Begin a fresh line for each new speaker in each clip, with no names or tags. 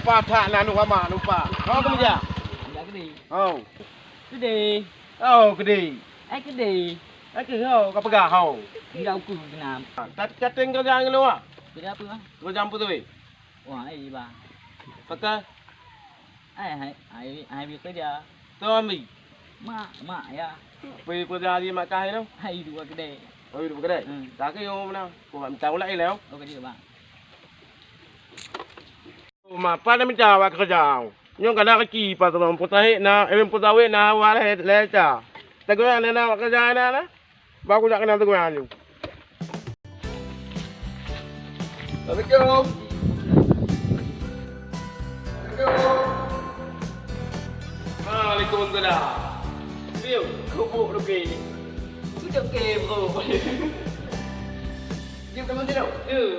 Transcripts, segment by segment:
Lupa tak nak nama lupa. Kau kerja?
Enggak gede.
Oh.
Gede.
Oh, gede.
Gede.
Kau kau pegang kau.
Enggak ukur kenam.
Kata kau jangan lu ah.
Kerja apa ah?
Kau jampu tu weh.
Wah, ai bang.
Pakai.
Ai việc kerja.
Tu ambil.
Mak ya.
Pergi kerja di mak kah tu.
Ai dua gede.
Oh, hidup kedai. Tak ke yang mana? Kau minta ulat ilau.
Oh kerja bang.
Apa nak minta awak kerja? Yang kena kaki patron putih na, putih na awak leca. Teguran na awak kerja na. Bagus tak kena teguran tu. Assalamualaikum. Waalaikumsalam. View, kubuk rugi.
Sudah ke bro.
Dia kamu tidak?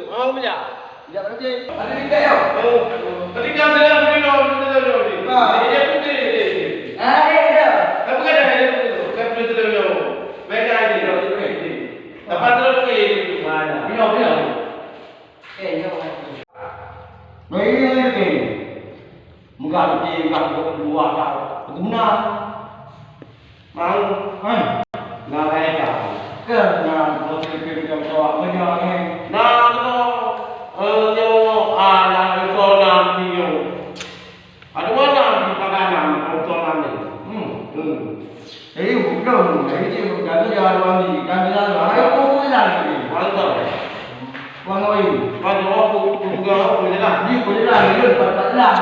Mau punya?
Tidak kerja.
Ada di kaya. Oh, tadi dia ada beri no, ni. Dia putih.
Ada.
Apa kata dia? Kau putih tu no. Beda dia. Dapat terus ke mana?
Biar. Yo.
Baik ni. Muka dia muka dua kau. Guna. Mau? Nak leca. Kena mesti kita bawa punya ni. Nak tu ada itu nanti yo. Ada mana di pakanan itu nanti. Bukan. Ini bukan jalan ni. Kan jalan. Ayo pun jalan ni. Mantap. Wang oi. Pada aku juga aku jalan. Ni pun jalan ni pada jalan.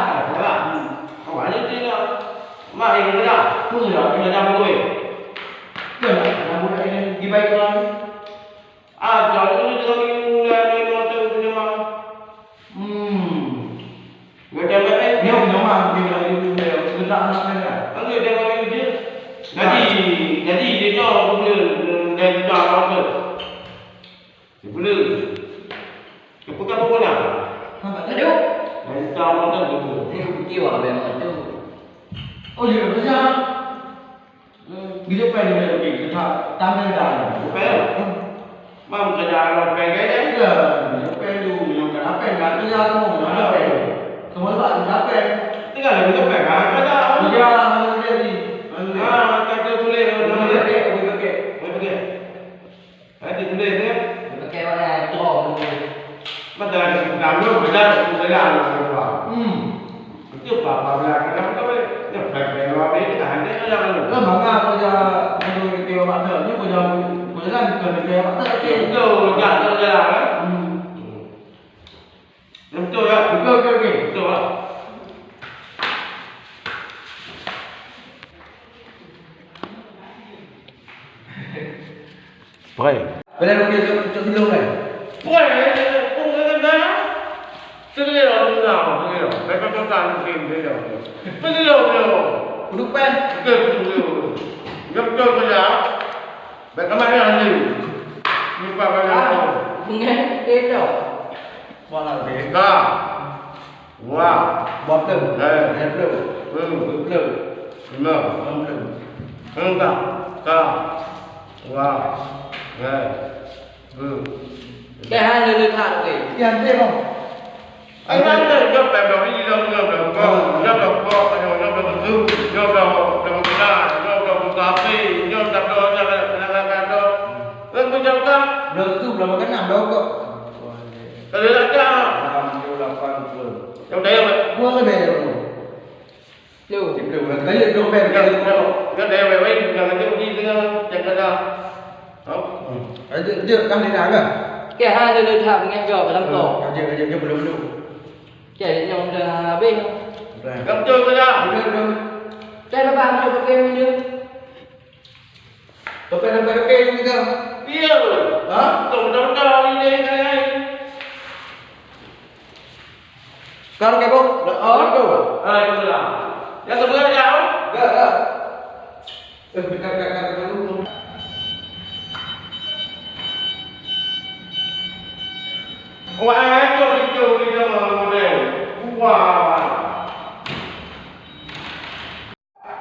Awak ni tidak. Mak ini dah. Tu dah kita dah betul. Kenapa nak ini dibaik orang? Jangan tu jangan mulai macam tu memang. Macam apa? Dia punya mak dia lagi dia sebentar nak mana? Anggur dia lagi dia. Jadi dia tahu boleh dan tak apa. Boleh. Kepukan apa nak?
Nampak tak duk?
Dan tak apa tu.
Ni kiwa memang tu.
Oh, dia kerja. Dia pengen dia pergi kita tampil dah. Pengen. Mam kerja orang pengen je. Dia pengen dulu yang kenapa enggak kerja kamu? Ada pengen. Semua tak kenapa? Tinggal lagi tu pengen kerja. Dia lah dia ni. Kata tulis nama dia. Okey. Ada tulis dia.
Pakai warna tong.
Betul. Kamu kerja kerja apa? Itu apa bilang kenapa tu? Dia pengen orang ni kita hendak kerja kan.
Bangga kerja untuk kita makna ni kerja jalan bukan kerja makna okey.
Betul, jalan kan? Betul ya? Betul. Betul lah. Boleh.
Bila nak kerja cok silung kan?
Boleh. Pun kena. Sekali orang nak, sekali orang. Mereka kan mungkin dia. Sekali orang.
Duduk pen.
Betul. Betul kerja. Bagaimana ni? Lupa bagaimana?
Mengen itu.
Soalan dia.
Ka. Wah.
Bottom.
Belum.
Belum.
Belum. Enggak. Ka. Wah. Belum.
Cái hai người thẳng kì.
Tiền thế không?
Anh đang đợi nhập đẹp đó đi đâu nhập đẹp con, nhập đẹp con, nhập đẹp dư, nhập đẹp đà, nhập đẹp cà phê, nhập đẹp đồ, nhập đẹp đồ. Nên bây giờ các
Được giúp là một cái nào đâu cơ.
cái đấy là cha.
Làm nhiều làm quan vườn.
Trong đấy là
Mua cái bề rồi.
Lưu.
Chịu được là cái gì đâu bề
cái đấy về bên là cái chỗ đi nữa, chạy ra ra. Đó.
Đấy chưa đang đi đá cả.
Cái hai người thẳng nghe gờ và làm tổ.
Chưa belum belum.
Chạy trong bên không?
Gặp chơi cái ra.
Belum.
Chạy nó bằng cho cái như.
Topeng như cơ.
Biết rồi.
Hả?
Tổng thống cao đi đây cái này.
Con cái bông. Đâu?
Cái là. Ya sebenarnya jauh.
Enggak. Kakak dulu.
Wah, itu dia model. Wah.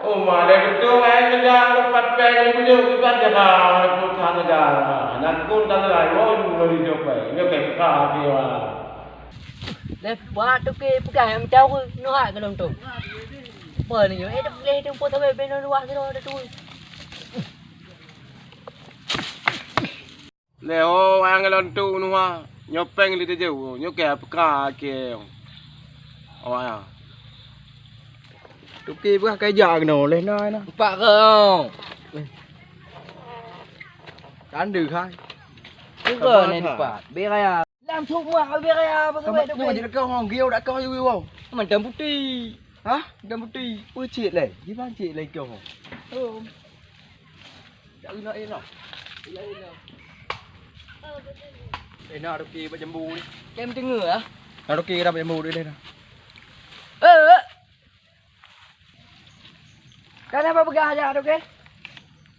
Oh, mana betul kerja lepas peng punya kita jaga pun negara. Anak pun tak ada lain mau di jopai. Ini peka dia.
Lepas tu ke pegang yang tahu nu hak ke tu. Apa ni? Dah boleh tu pun sampai ben luar tu dah tu.
Leo ang lontu nu ha. Nyopeng li tu nyoke peka ke. Awak ya. Tu ke bukan kerja kena oleh nai nah.
Pak ke không?
Kan được hai.
Cái cờ này pak. Bê kaya. Làm thuốc mà bê kaya apa sampai tu.
Nhưng mà chỉ là câu hòn ghiêu đã coi yêu không?
Mình đâm putih.
Hả? Đâm putih. Ui chị này, với ban chị này kiểu. Đã nó yên rồi. Đây nào đâu kia bắt jambu đi.
Kem trên ngựa hả?
Nào đâu kia đâu jambu đi đây nào.
Kenapa begah aja tu ke?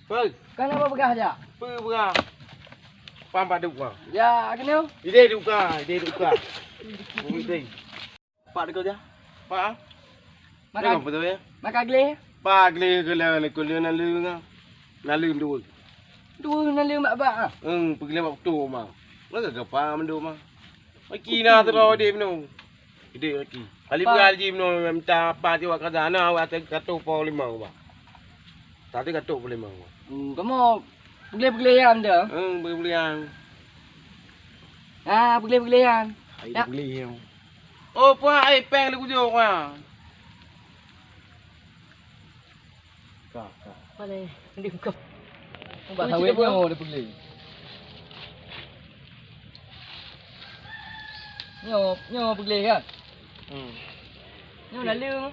Pư.
Kenapa begah aja?
Pư bữa. Pam ba đục vào.
Ya, kenapa?
Đi đây đục cả, đi đây đục cả. Đi đây. Pak được chưa? Pak. Đây
Makan
còn phải thôi.
makan gele.
Pak gle gle này gle na lương á. Na lương đuôi.
Tu nak lima bak.
Pergi lewat tu mah. Nak ke apa mendu mah. Lagi na terus dia menu. Ide lagi. Kali bergaji menu minta apa dia wak sana awak kata pau 5 mah. Tadi kata 5 mah.
Kamu gele-gele yang dah.
Beli-belian.
Ah, gele-gelean.
Ai beli. Oh, puak ai peng lu jo ah. Ka.
Apa ni? Dia buka. Buat sawit nyo dia beli. Nyo beli kan? Nyo dah lương.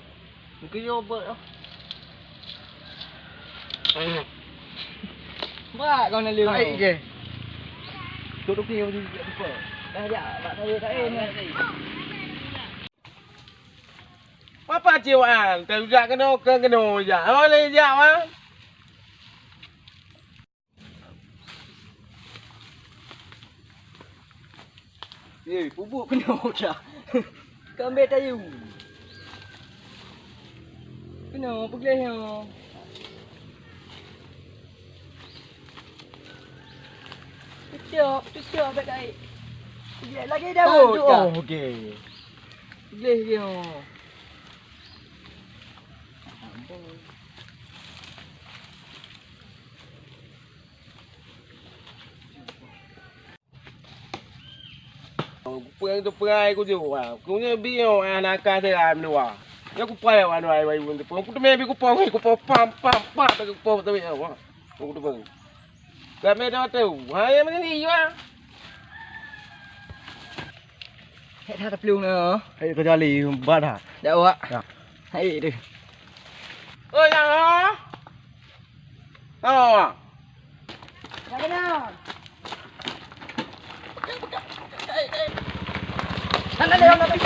Cái vô bự đó.
Ba con này lương.
Ai kìa.
Tụi nó kêu đi phở. Dạ, bạn ơi đã em này.
Apa chiều à, từ ra cái nồi dạ, thôi lên dạo á.
Eh, bubuk kena dah. Kambing tayu. Kena pergi ha. Tutup baik baik. Pergi lagi dah.
Oh, okey.
Pergi dia.
Phương tôi ai có điều à cũng như bio ana ca thế làm được à nhớ cũng phải là nói vậy mình cũng mẹ bị cũng pam tôi cũng tôi biết không cũng tôi vâng gặp mẹ đó tiểu hay mấy cái gì vậy
Hãy thả tập luôn nữa.
hay có cho lì bắt hả
Đâu ạ? Hãy đi.
ơi nhà nó à
Ra cái nào? Nó đều nó bị